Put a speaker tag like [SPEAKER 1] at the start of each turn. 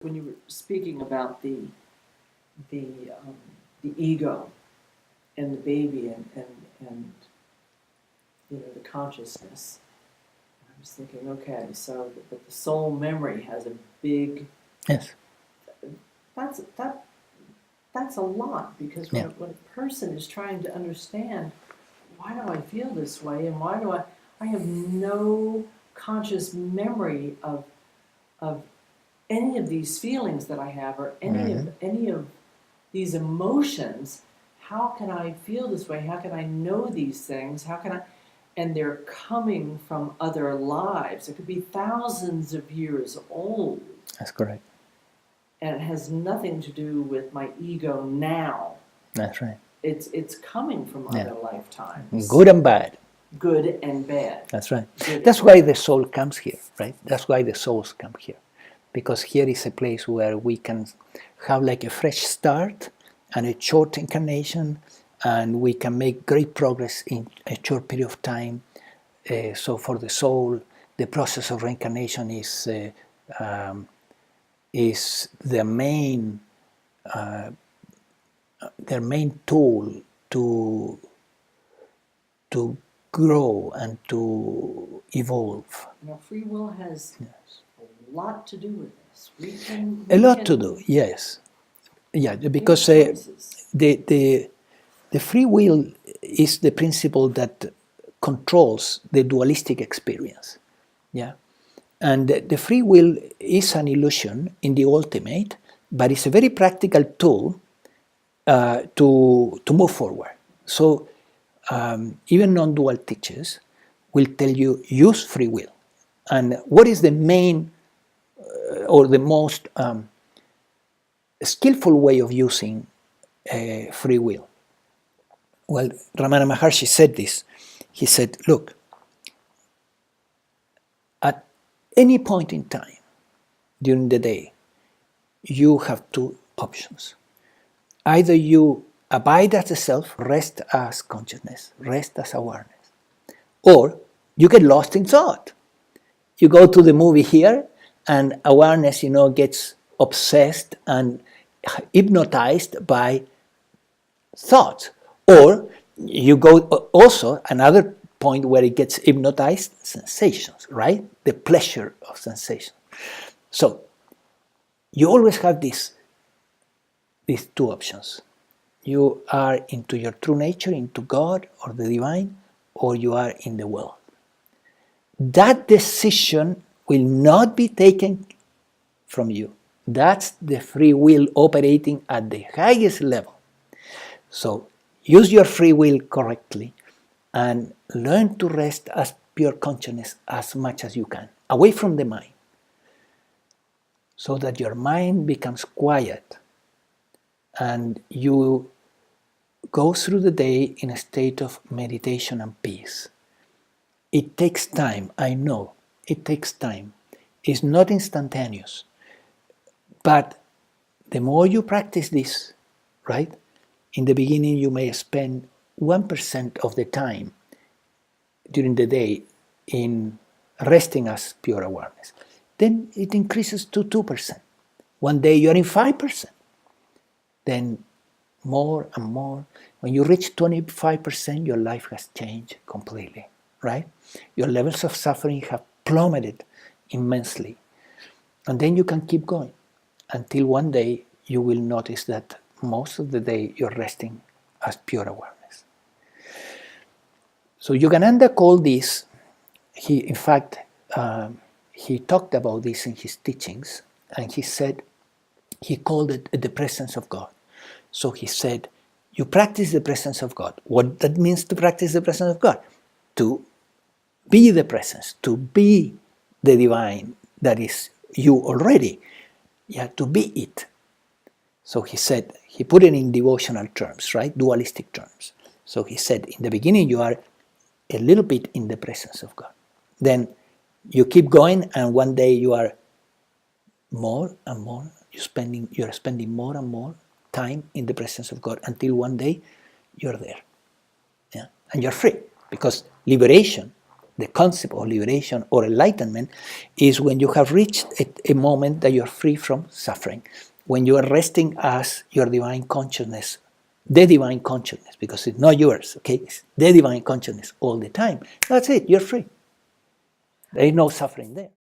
[SPEAKER 1] When you were speaking about the ego and the baby and the consciousness, I was thinking, okay, so but the soul memory has a big.
[SPEAKER 2] Yes.
[SPEAKER 1] That's a lot, because when a person is trying to understand, why do I feel this way, and why do I have no conscious memory of any of these feelings that I have, or any of these emotions. How can I feel this way? How can I know these things? How can I? And they're coming from other lives. It could be thousands of years old.
[SPEAKER 2] That's correct.
[SPEAKER 1] And it has nothing to do with my ego now.
[SPEAKER 2] That's right.
[SPEAKER 1] It's coming from other lifetimes.
[SPEAKER 2] Good and bad.
[SPEAKER 1] Good and bad.
[SPEAKER 2] That's right. That's why the soul comes here, right? That's why the souls come here. Because here is a place where we can have like a fresh start and a short incarnation, and we can make great progress in a short period of time. So for the soul, the process of reincarnation is their main tool to grow and to evolve.
[SPEAKER 1] Now, free will has a lot to do with this.
[SPEAKER 2] A lot to do, yes. Yeah, because the free will is the principle that controls the dualistic experience. Yeah. And the free will is an illusion in the ultimate, but it's a very practical tool to move forward. So even non-dual teachers will tell you, use free will. And what is the main or the most skillful way of using free will? Well, Ramana Maharshi said this. He said, look, at any point in time during the day, you have two options. Either you abide as the self, rest as consciousness, rest as awareness, or you get lost in thought. You go to the movie here, and awareness, gets obsessed and hypnotized by thoughts. Or you go also another point where it gets hypnotized, sensations, right? The pleasure of sensation. So you always have these two options. You are into your true nature, into God or the divine, or you are in the world. That decision will not be taken from you. That's the free will operating at the highest level. So use your free will correctly and learn to rest as pure consciousness as much as you can, away from the mind, so that your mind becomes quiet and you go through the day in a state of meditation and peace. It takes time, I know, it takes time. It's not instantaneous. But the more you practice this, right? In the beginning, you may spend 1% of the time during the day in resting as pure awareness. Then it increases to 2%. One day you're in 5%. Then more and more. When you reach 25%, your life has changed completely, right? Your levels of suffering have plummeted immensely. And then you can keep going until one day you will notice that most of the day you're resting as pure awareness. So Yogananda called this, he talked about this in his teachings, and he called it the presence of God. So he said, you practice the presence of God. What that means to practice the presence of God? To be the presence, to be the divine that is you already. You have to be it. So he said, he put it in devotional terms, right? Dualistic terms. So he said, in the beginning you are a little bit in the presence of God. Then you keep going, and one day you are more and more, you're spending more and more time in the presence of God, until one day you're there. Yeah? And you're free, because liberation the concept of liberation or enlightenment is when you have reached a moment that you're free from suffering, when you are resting as your divine consciousness, the divine consciousness, because it's not yours, okay? It's the divine consciousness all the time. That's it, you're free. There is no suffering there.